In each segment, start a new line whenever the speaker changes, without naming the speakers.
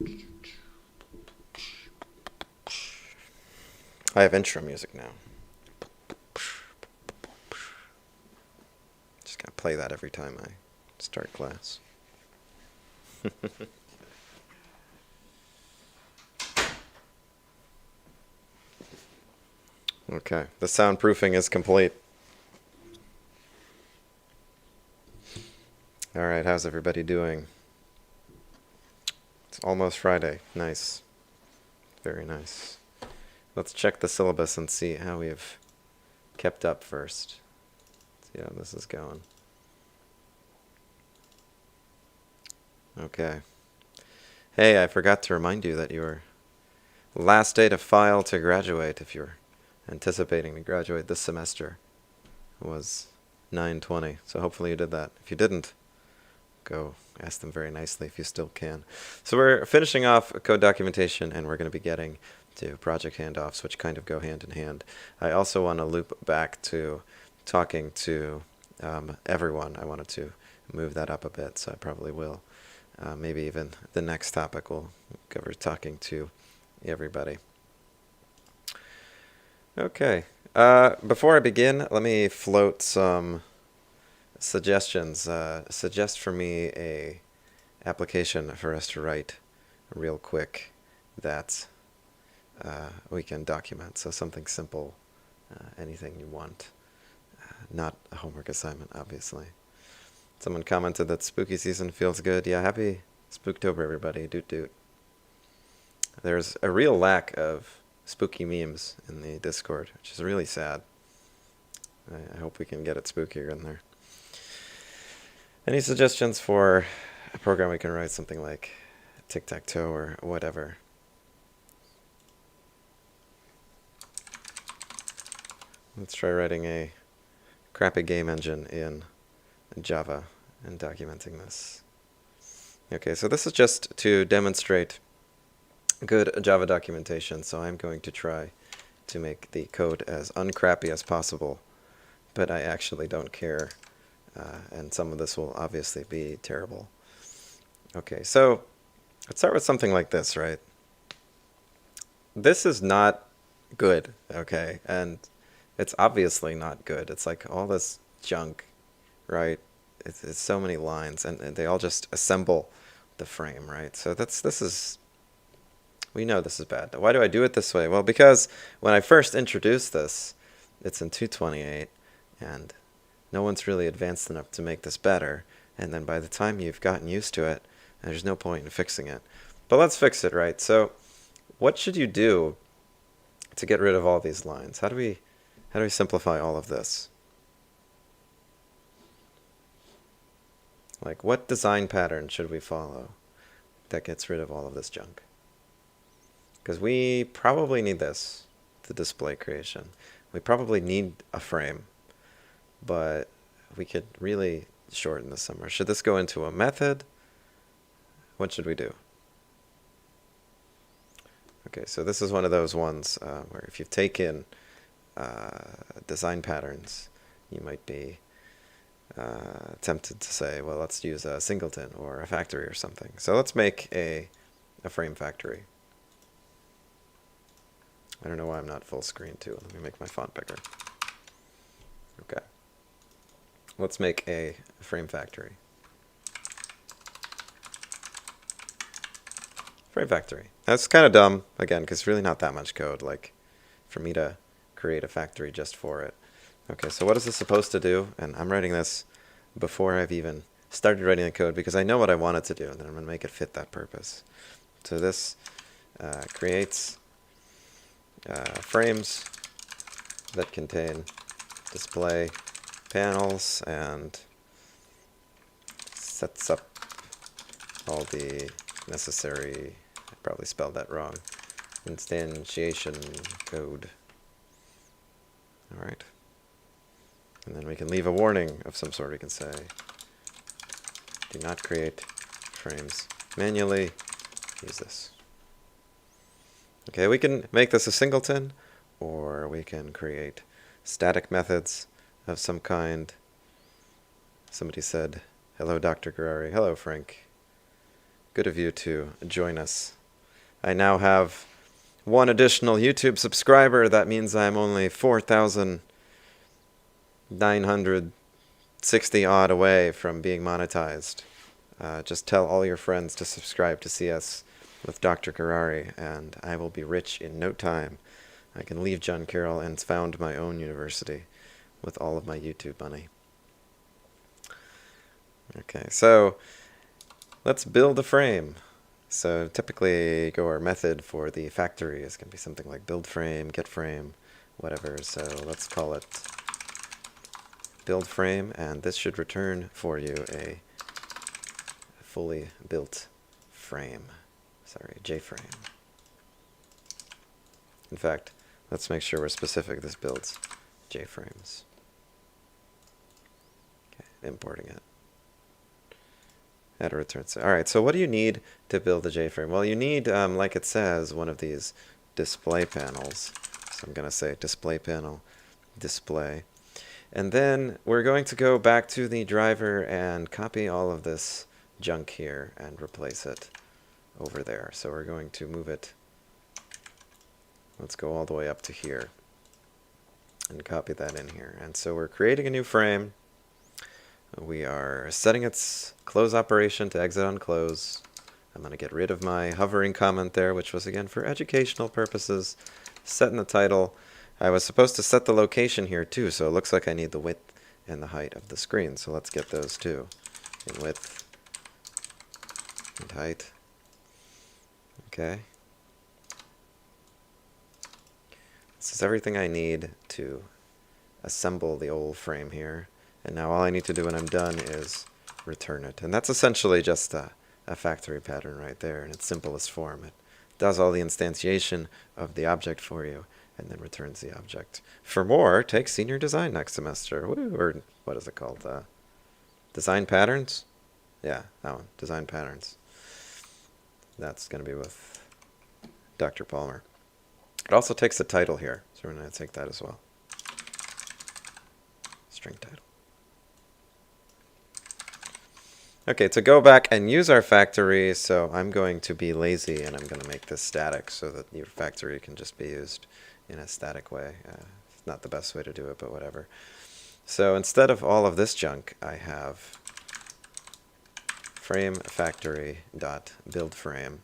I have intro music now. Just gotta play that every time I start class. Okay, the soundproofing is complete. Alright, how's everybody doing? It's almost Friday. Nice. Very nice. Let's check the syllabus and see how we've kept up first. See how this is going. Okay. Hey, I forgot to remind you that your last day to file to graduate, if you're anticipating to graduate this semester, was 9/20. So hopefully you did that. If you didn't, go ask them very nicely if you still can. So we're finishing off code documentation, and we're going to be getting to project handoffs, which kind of go hand in hand. I also want to loop back to talking to everyone. I wanted to move that up a bit, so I probably will. Maybe even the next topic will cover talking to everybody. Okay. Before I begin, let me float some suggestions. Suggest for me a application for us to write real quick that we can document. So something simple, anything you want. Not a homework assignment, obviously. Someone commented that spooky season feels good. Yeah, happy Spooktober, everybody. Doot doot. There's a real lack of spooky memes in the Discord, which is really sad. I hope we can get it spookier in there. Any suggestions for a program we can write, something like tic-tac-toe or whatever? Let's try writing a crappy game engine in Java and documenting this. Okay, so this is just to demonstrate good Java documentation, so I'm going to try to make the code as uncrappy as possible, but I actually don't care, and some of this will obviously be terrible. Okay, so let's start with something like this, right? This is not good, okay, and it's obviously not good. It's like all this junk, right? It's so many lines, and they all just assemble the frame, right? So we know this is bad. Why do I do it this way? Well, because when I first introduced this, it's in 228, and no one's really advanced enough to make this better, and then by the time you've gotten used to it, there's no point in fixing it. But let's fix it, right? So what should you do to get rid of all these lines? How do we simplify all of this? Like, what design pattern should we follow that gets rid of all of this junk? Because we probably need this to display creation. We probably need a frame, but we could really shorten this somewhere. Should this go into a method? What should we do? Okay, so this is one of those ones where if you've taken design patterns, you might be tempted to say, well, let's use a singleton or a factory or something. So let's make a frame factory. I don't know why I'm not full screen too. Let me make my font bigger. Okay. Let's make a frame factory. Frame factory. That's kind of dumb, again, because it's really not that much code, like, for me to create a factory just for it. Okay, so what is this supposed to do? And I'm writing this before I've even started writing the code, because I know what I want it to do, and then I'm going to make it fit that purpose. So this creates frames that contain display panels and sets up all the necessary, I probably spelled that wrong, instantiation code. All right. And then we can leave a warning of some sort. We can say, do not create frames manually. Use this. Okay, we can make this a singleton, or we can create static methods of some kind. Somebody said, hello, Dr. Guerreri. Hello, Frank. Good of you to join us. I now have one additional YouTube subscriber. That means I'm only 4,960 odd away from being monetized. Just tell all your friends to subscribe to CS with Dr. Karari, and I will be rich in no time. I can leave John Carroll and found my own university with all of my YouTube money. Okay, so let's build a frame. So typically our method for the factory is going to be something like build frame, get frame, whatever. So let's call it build frame, and this should return for you a fully built frame. Sorry, JFrame. In fact, let's make sure we're specific. This builds JFrames. Okay, importing it. Add a return set. All right, so what do you need to build a JFrame? Well, you need, like it says, one of these display panels. So I'm going to say display panel, display. And then we're going to go back to the driver and copy all of this junk here and replace it over there. So we're going to move it. Let's go all the way up to here and copy that in here. And so we're creating a new frame. We are setting its close operation to exit on close. I'm going to get rid of my hovering comment there, which was again for educational purposes. Set in the title. I was supposed to set the location here too, so it looks like I need the width and the height of the screen. So let's get those too. In width and height. Okay. This is everything I need to assemble the old frame here. And now all I need to do when I'm done is return it. And that's essentially just a factory pattern right there in its simplest form. It does all the instantiation of the object for you and then returns the object. For more, take senior design next semester. Woo, or what is it called? Design patterns? Yeah, that one. Design patterns. That's going to be with Dr. Palmer. It also takes a title here, so we're going to take that as well. String title. Okay, to go back and use our factory, so I'm going to be lazy and I'm going to make this static so that your factory can just be used in a static way. It's not the best way to do it, but whatever. So instead of all of this junk, I have frame factory dot build frame,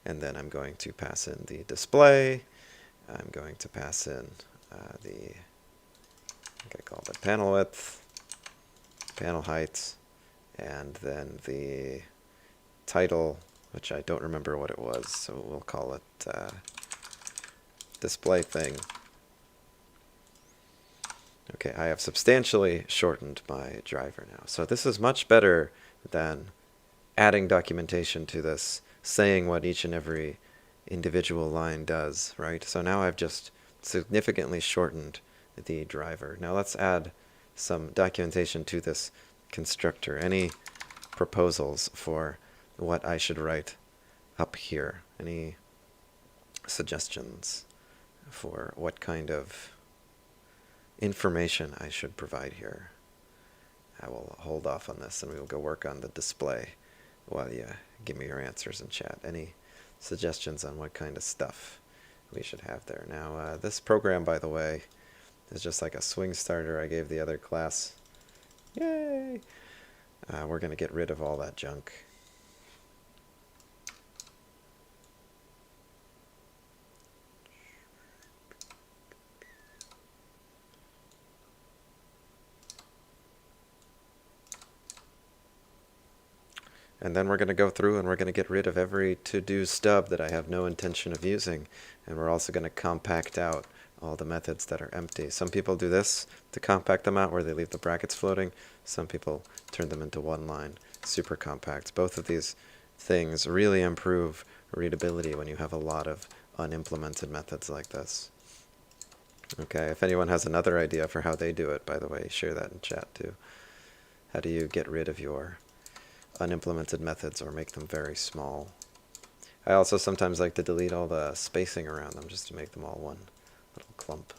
and then I'm going to pass in the display. I'm going to pass in the, I call it panel width, panel height, and then the title, which I don't remember what it was, so we'll call it display thing. Okay, I have substantially shortened my driver now. So this is much better than adding documentation to this, saying what each and every individual line does, right? So now I've just significantly shortened the driver. Now let's add some documentation to this constructor. Any proposals for what I should write up here? Any suggestions for what kind of information I should provide here? I will hold off on this and we will go work on the display while you give me your answers in chat. Any suggestions on what kind of stuff we should have there? Now this program, by the way, is just like a swing starter I gave the other class. Yay! We're going to get rid of all that junk. And then we're going to go through and we're going to get rid of every to-do stub that I have no intention of using. And we're also going to compact out all the methods that are empty. Some people do this to compact them out where they leave the brackets floating. Some people turn them into one line, super compact. Both of these things really improve readability when you have a lot of unimplemented methods like this. Okay, if anyone has another idea for how they do it, by the way, share that in chat too. How do you get rid of your unimplemented methods or make them very small? I also sometimes like to delete all the spacing around them just to make them all one little clump.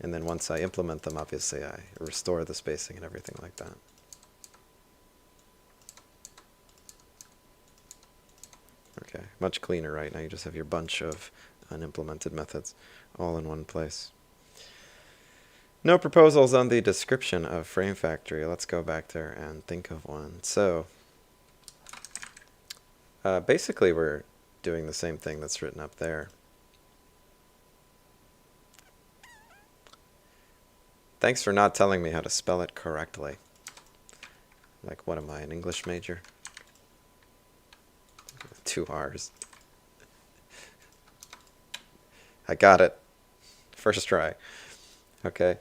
And then once I implement them, obviously I restore the spacing and everything like that. Much cleaner, right? Now you just have your bunch of unimplemented methods all in one place. No proposals on the description of Frame Factory. Let's go back there and think of one. So basically we're doing the same thing that's written up there. Thanks for not telling me how to spell it correctly. Like, what am I, an English major? 2 R's. I got it. First try. Okay.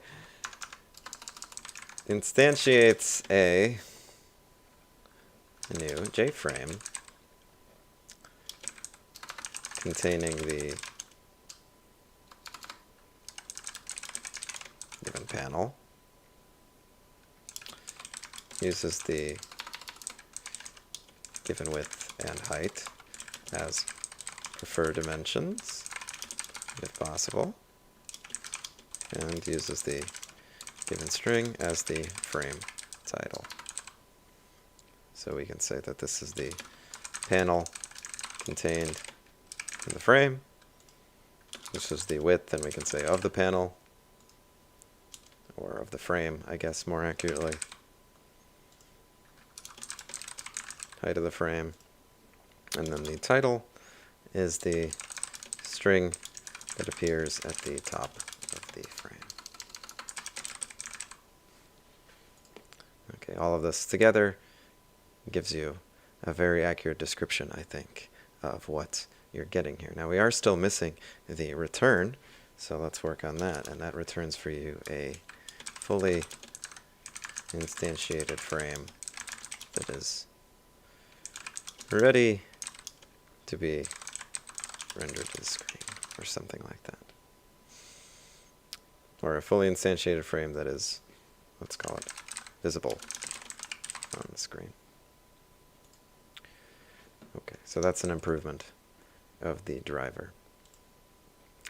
Instantiates a new JFrame containing the given panel, uses the given width and height as preferred dimensions, if possible, and uses the given string as the frame title. So we can say that this is the panel contained in the frame. This is the width, and we can say of the panel, or of the frame, I guess more accurately. Height of the frame. And then the title is the string that appears at the top of the frame. Okay, all of this together gives you a very accurate description, I think, of what you're getting here. Now we are still missing the return, so let's work on that. And that returns for you a fully instantiated frame that is ready to be rendered to the screen, or something like that. Or a fully instantiated frame that is, let's call it, visible on the screen. Okay, so that's an improvement of the driver.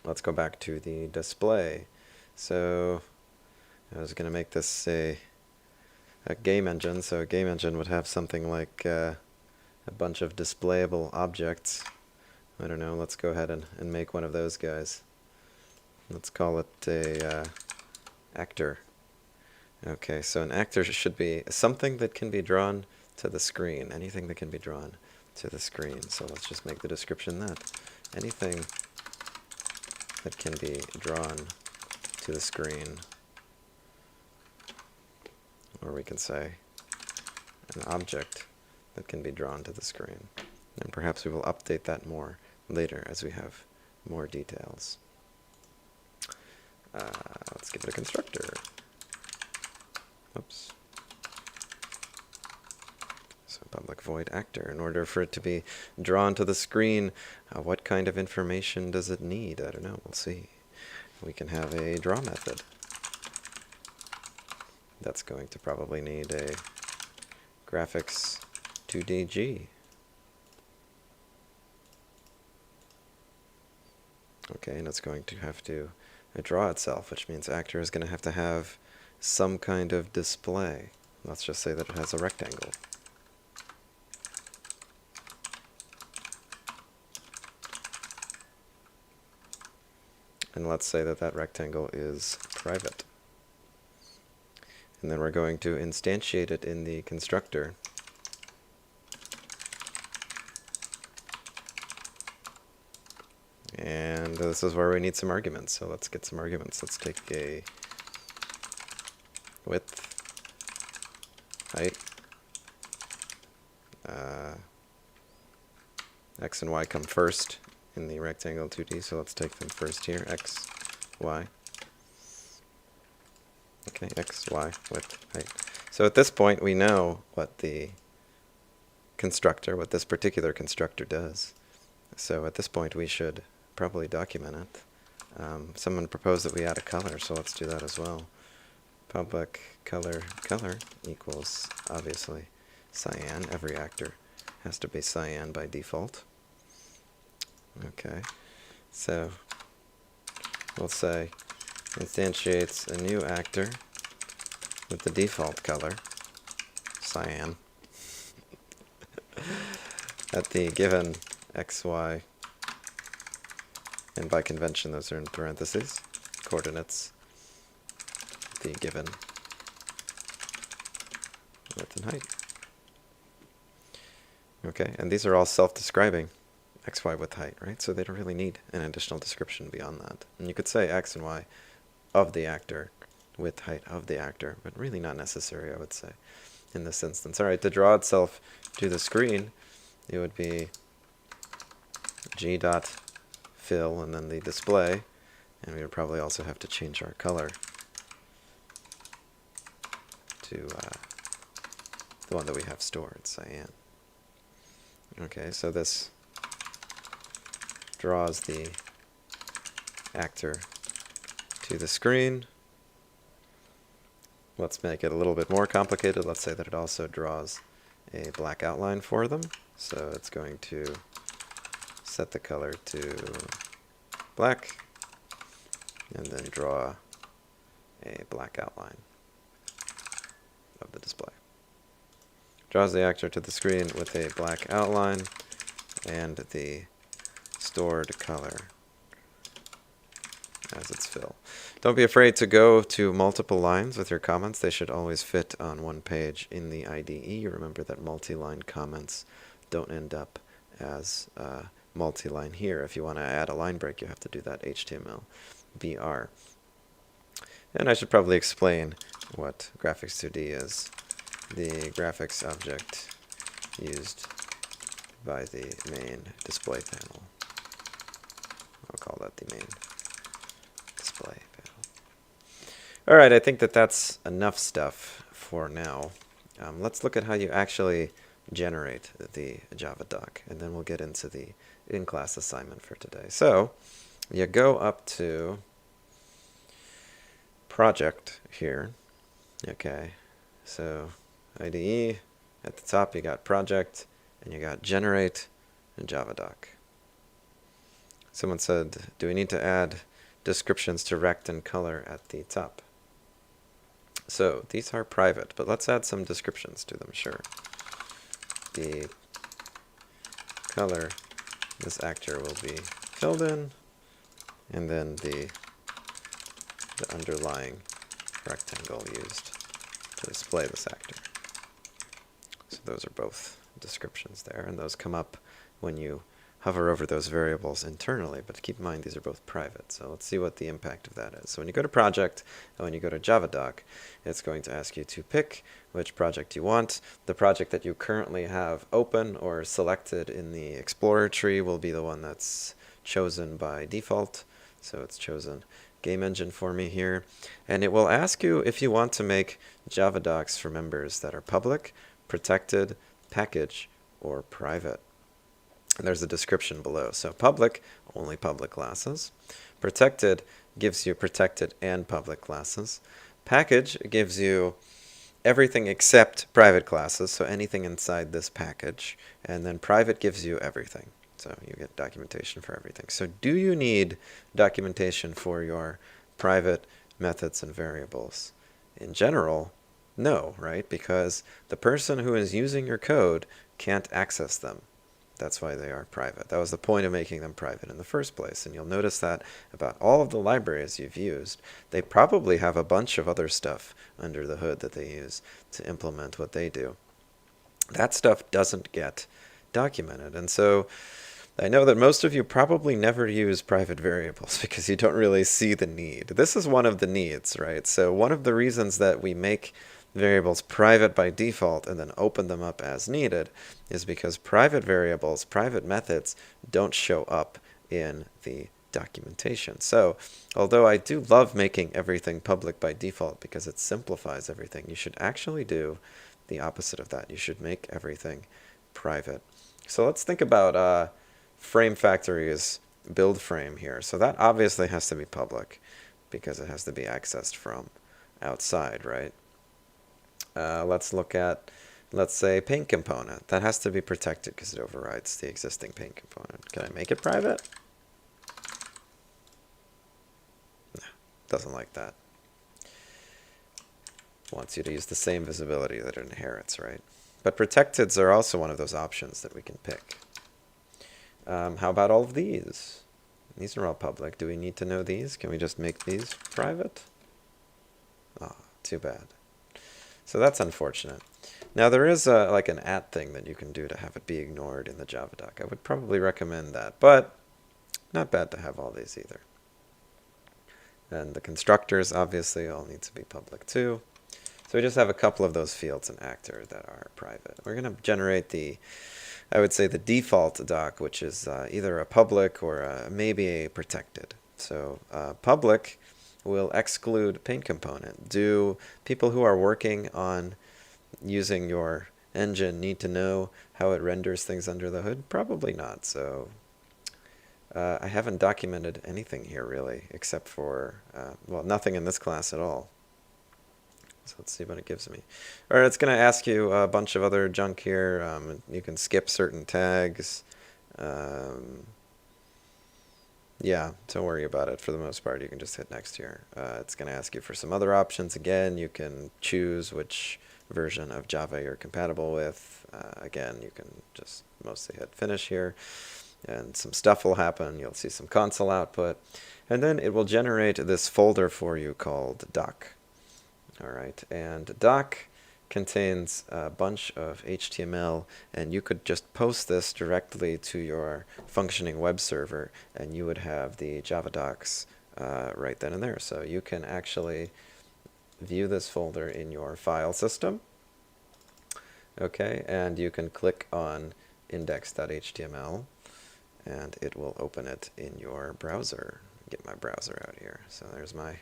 Let's go back to the display. So I was going to make this a game engine, so a game engine would have something like a bunch of displayable objects. I don't know, let's go ahead and make one of those guys. Let's call it a actor. Okay, so an actor should be something that can be drawn to the screen, anything that can be drawn to the screen. So let's just make the description that. Anything that can be drawn to the screen. Or we can say an object that can be drawn to the screen. And perhaps we will update that more later as we have more details. Let's give it a constructor. Oops. So public void actor. In order for it to be drawn to the screen, what kind of information does it need? I don't know. We'll see. We can have a draw method. That's going to probably need a graphics 2DG. Okay, and it's going to have to draw itself, which means actor is going to have some kind of display. Let's just say that it has a rectangle. And let's say that that rectangle is private. And then we're going to instantiate it in the constructor. And this is where we need some arguments. So let's get some arguments. Let's take a width, height, x and y come first in the rectangle 2D, so let's take them first here, x, y. Okay, x, y, width, height. So at this point we know what the constructor, what this particular constructor does. So at this point we should probably document it. Someone proposed that we add a color, so let's do that as well. Public color equals, obviously, cyan. Every actor has to be cyan by default. Okay, so we'll say instantiates a new actor with the default color, cyan, at the given x, y, and by convention those are in parentheses, coordinates, the given width and height. Okay, and these are all self-describing, x, y, width, height, right? So they don't really need an additional description beyond that. And you could say x and y of the actor, width, height of the actor, but really not necessary, I would say, in this instance. All right, to draw itself to the screen, it would be g.fill and then the display, and we would probably also have to change our color to the one that we have stored, Cyan. Okay, so this draws the actor to the screen. Let's make it a little bit more complicated. Let's say that it also draws a black outline for them. So it's going to set the color to black and then draw a black outline of the display. Draws the actor to the screen with a black outline and the stored color as its fill. Don't be afraid to go to multiple lines with your comments. They should always fit on one page in the IDE. Remember that multi-line comments don't end up as multi-line here. If you want to add a line break, you have to do that HTML BR. And I should probably explain what graphics 2D is. The graphics object used by the main display panel. I'll call that the main display panel. All right, I think that that's enough stuff for now. Let's look at how you actually generate the JavaDoc, and then we'll get into the in-class assignment for today. So you go up to project here. Okay, so IDE, at the top you got project, and you got generate and JavaDoc. Someone said, do we need to add descriptions to rect and color at the top? So these are private, but let's add some descriptions to them, sure. The color this actor will be filled in, and then the underlying rectangle used to display this actor. So those are both descriptions there, and those come up when you hover over those variables internally, but keep in mind these are both private. So let's see what the impact of that is. So when you go to project, and when you go to JavaDoc, it's going to ask you to pick which project you want. The project that you currently have open or selected in the Explorer tree will be the one that's chosen by default. So it's chosen Game Engine for me here. And it will ask you if you want to make JavaDocs for members that are public, protected, package, or private. And there's a description below. So public, only public classes. Protected gives you protected and public classes. Package gives you everything except private classes, so anything inside this package. And then private gives you everything. So you get documentation for everything. So do you need documentation for your private methods and variables? In general, no, right? Because the person who is using your code can't access them. That's why they are private. That was the point of making them private in the first place. And you'll notice that about all of the libraries you've used, they probably have a bunch of other stuff under the hood that they use to implement what they do. That stuff doesn't get documented. And so I know that most of you probably never use private variables because you don't really see the need. This is one of the needs, right? So one of the reasons that we make variables private by default and then open them up as needed is because private variables, private methods don't show up in the documentation. So although I do love making everything public by default because it simplifies everything, you should actually do the opposite of that. You should make everything private. So let's think about Frame Factory's build frame here. So that obviously has to be public because it has to be accessed from outside, right? Let's look at, let's say, paint component. That has to be protected because it overrides the existing paint component. Can I make it private? No, doesn't like that. Wants you to use the same visibility that it inherits, right? But protecteds are also one of those options that we can pick. How about all of these? These are all public. Do we need to know these? Can we just make these private? Oh, too bad. So that's unfortunate. Now there is like an @ thing that you can do to have it be ignored in the JavaDoc. I would probably recommend that, but not bad to have all these either. And the constructors obviously all need to be public too. So we just have a couple of those fields in actor that are private. We're going to generate I would say the default doc, which is either a public or maybe a protected. So public will exclude paint component. Do people who are working on using your engine need to know how it renders things under the hood? Probably not. So I haven't documented anything here really, except for, well, nothing in this class at all. So let's see what it gives me. All right, it's going to ask you a bunch of other junk here. You can skip certain tags. Yeah, don't worry about it. For the most part, you can just hit next here. It's going to ask you for some other options. Again, you can choose which version of Java you're compatible with. Again, you can just mostly hit finish here. And some stuff will happen. You'll see some console output. And then it will generate this folder for you called doc. All right, and doc contains a bunch of HTML, and you could just post this directly to your functioning web server, and you would have the JavaDocs right then and there. So you can actually view this folder in your file system. Okay, and you can click on index.html, and it will open it in your browser. Get my browser out here. So there's my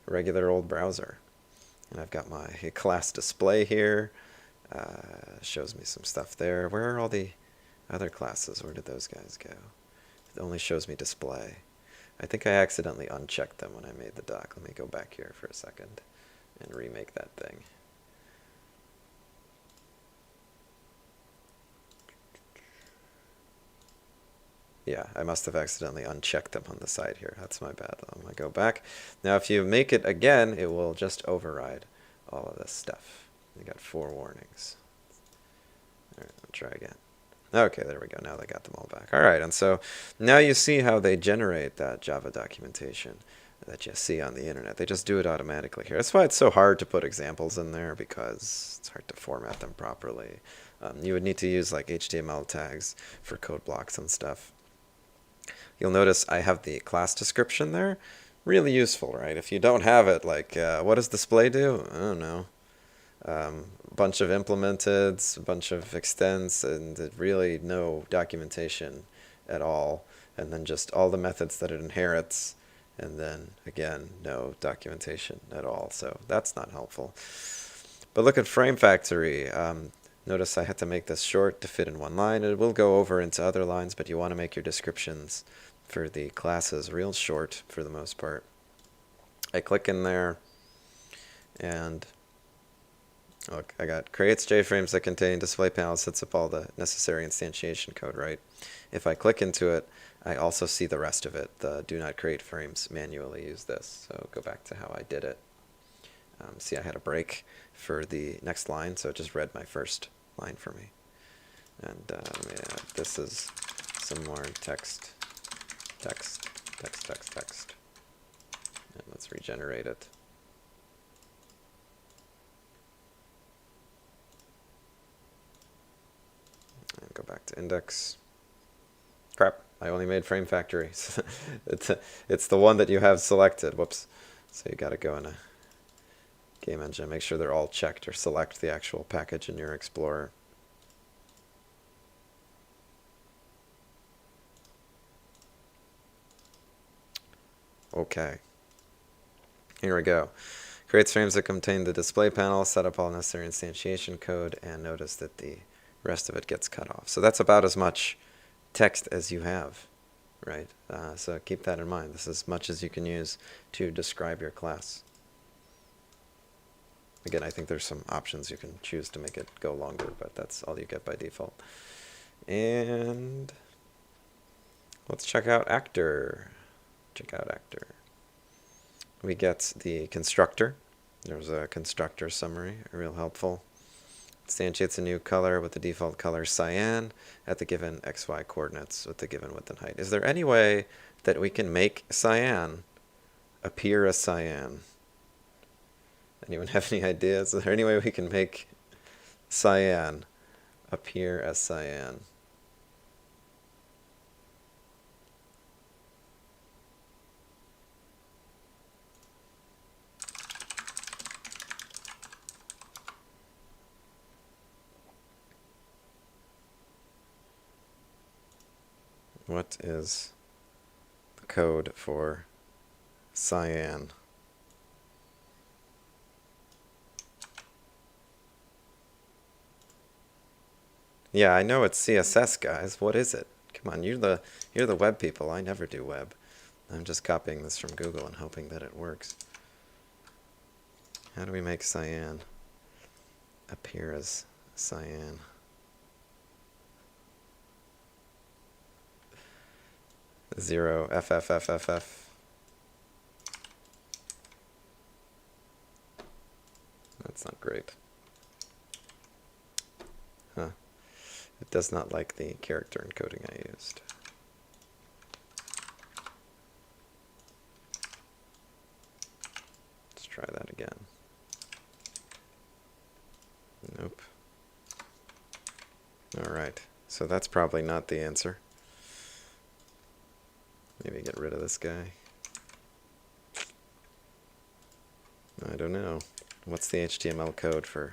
regular old browser. And I've got my class display here. Shows me some stuff there. Where are all the other classes? Where did those guys go? It only shows me display. I think I accidentally unchecked them when I made the doc. Let me go back here for a second and remake that thing. Yeah, I must have accidentally unchecked them on the side here. That's my bad. I'm going to go back. Now, if you make it again, it will just override all of this stuff. You got 4 warnings. All right, I'll try again. Okay, there we go. Now they got them all back. All right, and so now you see how they generate that Java documentation that you see on the internet. They just do it automatically here. That's why it's so hard to put examples in there, because it's hard to format them properly. You would need to use like HTML tags for code blocks and stuff. You'll notice I have the class description there. Really useful, right? If you don't have it, like, what does display do? I don't know. A bunch of implementeds, a bunch of extents, and really no documentation at all. And then just all the methods that it inherits. And then, again, no documentation at all. So that's not helpful. But look at Frame Factory. Notice I had to make this short to fit in one line. It will go over into other lines, but you want to make your descriptions for the classes real short for the most part. I click in there, and look, I got creates JFrames that contain display panels, sets up all the necessary instantiation code, right? If I click into it, I also see the rest of it. The do not create frames manually use this. So go back to how I did it. See, I had a break for the next line, so it just read my first line for me. And this is some more text. And let's regenerate it. And go back to index. Crap, I only made Frame Factory. It's the one that you have selected. Whoops. So you got to go in a game engine, make sure they're all checked, or select the actual package in your Explorer. Okay. Here we go. Creates frames that contain the display panel, set up all necessary instantiation code, and notice that the rest of it gets cut off. So that's about as much text as you have, right? So keep that in mind. This is as much as you can use to describe your class. Again, I think there's some options you can choose to make it go longer, but that's all you get by default. And let's check out actor. Check out actor. We get the constructor. There's a constructor summary, real helpful. instantiates a new color with the default color cyan at the given xy coordinates with the given width and height. Is there any way that we can make cyan appear as cyan? Anyone have any ideas? Is there any way we can make cyan appear as cyan? What is the code for cyan? Yeah, I know it's CSS, guys. What is it? Come on, you're the web people. I never do web. I'm just copying this from Google and hoping that it works. How do we make cyan appear as cyan? Zero FFFFF. That's not great. Huh. It does not like the character encoding I used. Let's try that again. Nope. Alright, so that's probably not the answer. Maybe get rid of this guy. I don't know. What's the HTML code for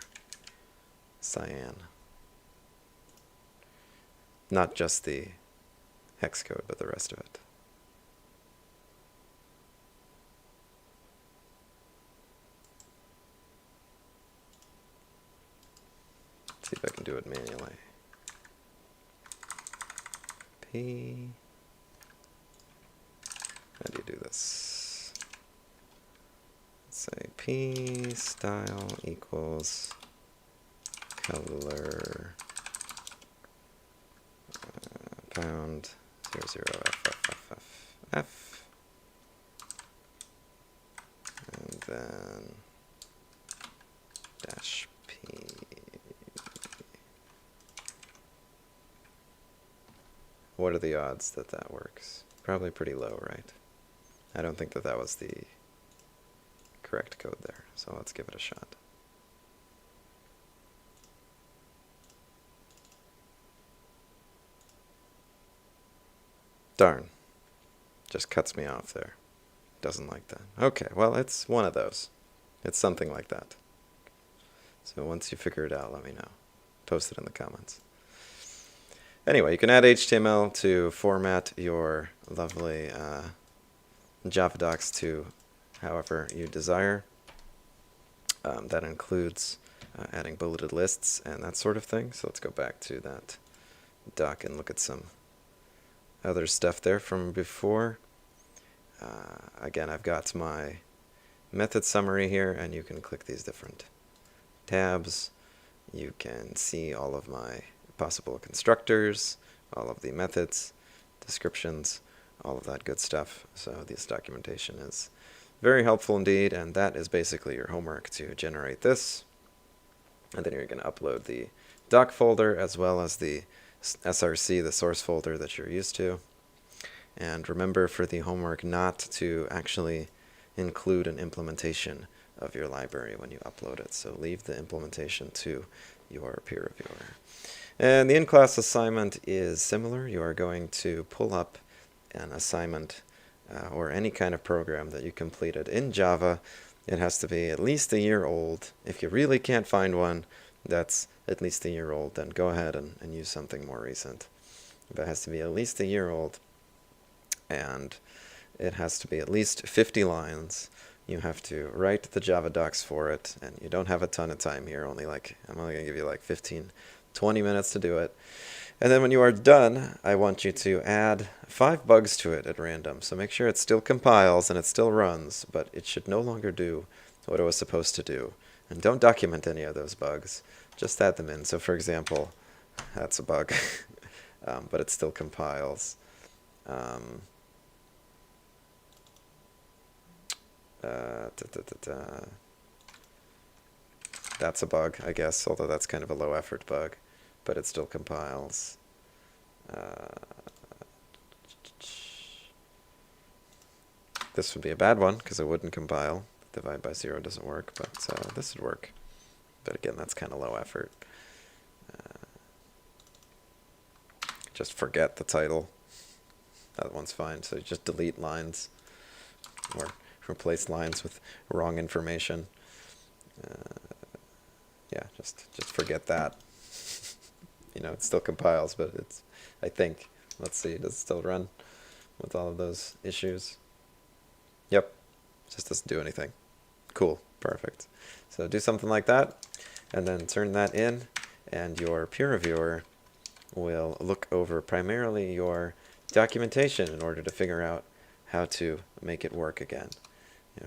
cyan? Not just the hex code, but the rest of it. Let's see if I can do it manually. P. How do you do this? Let's say P style equals color pound 00 FFFF, and then dash P. What are the odds that that works? Probably pretty low, right? I don't think that that was the correct code there, so let's give it a shot. Darn. Just cuts me off there. Doesn't like that. Okay, well, it's one of those. It's something like that. So once you figure it out, let me know. Post it in the comments. Anyway, you can add HTML to format your lovely JavaDocs to however you desire. That includes adding bulleted lists and that sort of thing. So let's go back to that doc and look at some other stuff there from before. Again, I've got my method summary here, and you can click these different tabs. You can see all of my possible constructors, all of the methods, descriptions, all of that good stuff. So this documentation is very helpful indeed, and that is basically your homework to generate this. And then you're going to upload the doc folder as well as the SRC, the source folder that you're used to. And remember for the homework not to actually include an implementation of your library when you upload it. So leave the implementation to your peer reviewer. And the InClass assignment is similar. You are going to pull up an assignment or any kind of program that you completed in Java. It has to be at least a year old. If you really can't find one that's at least a year old, then go ahead and use something more recent. But it has to be at least a year old, and it has to be at least 50 lines. You have to write the JavaDocs for it, and you don't have a ton of time here. I'm only going to give you like 15, 20 minutes to do it. And then when you are done, I want you to add 5 bugs to it at random. So make sure it still compiles and it still runs, but it should no longer do what it was supposed to do. And don't document any of those bugs. Just add them in. So for example, that's a bug, but it still compiles. That's a bug, I guess, although that's kind of a low effort bug, but it still compiles. This would be a bad one because it wouldn't compile. Divide by 0 doesn't work, but this would work. But again, that's kind of low effort. Just forget the title. That one's fine. So just delete lines or replace lines with wrong information. Yeah, just forget that. You know, it still compiles, but it's, I think, let's see, does it still run with all of those issues? Yep, just doesn't do anything. Cool, perfect. So do something like that, and then turn that in, and your peer reviewer will look over primarily your documentation in order to figure out how to make it work again.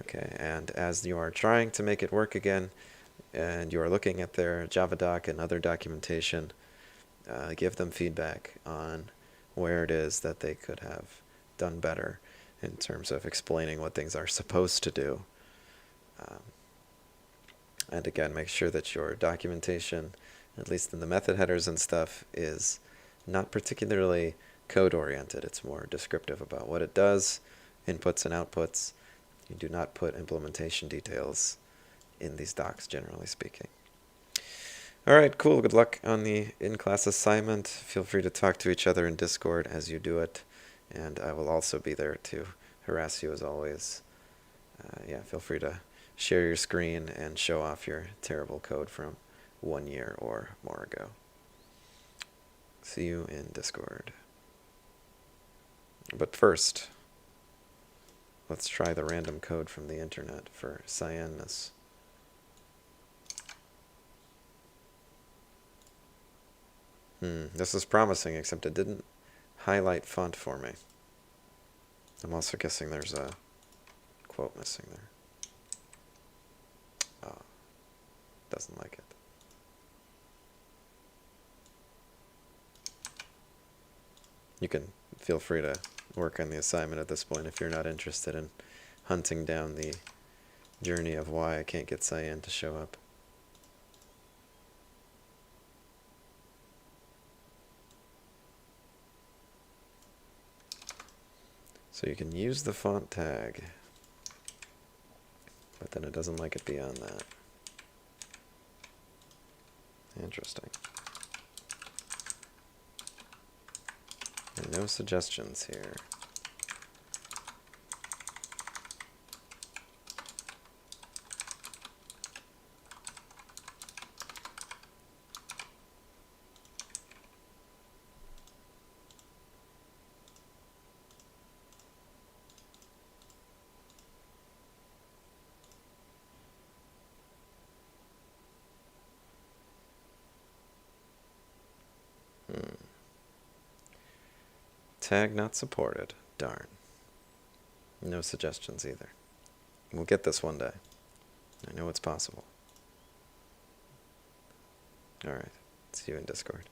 Okay, and as you are trying to make it work again, and you are looking at their JavaDoc and other documentation, give them feedback on where it is that they could have done better in terms of explaining what things are supposed to do. And again, make sure that your documentation, at least in the method headers and stuff, is not particularly code-oriented. It's more descriptive about what it does, inputs and outputs. You do not put implementation details in these docs, generally speaking. All right, cool. Good luck on the in-class assignment. Feel free to talk to each other in Discord as you do it, and I will also be there to harass you as always. Yeah, feel free to share your screen and show off your terrible code from 1 year or more ago. See you in Discord. But first, let's try the random code from the internet for Cyan-ness. This is promising, except it didn't highlight font for me. I'm also guessing there's a quote missing there. Oh, doesn't like it. You can feel free to work on the assignment at this point if you're not interested in hunting down the journey of why I can't get Cyan to show up. So you can use the font tag, but then it doesn't like it beyond that. Interesting. And no suggestions here. Tag not supported. Darn. No suggestions either. We'll get this one day. I know it's possible. Alright. See you in Discord.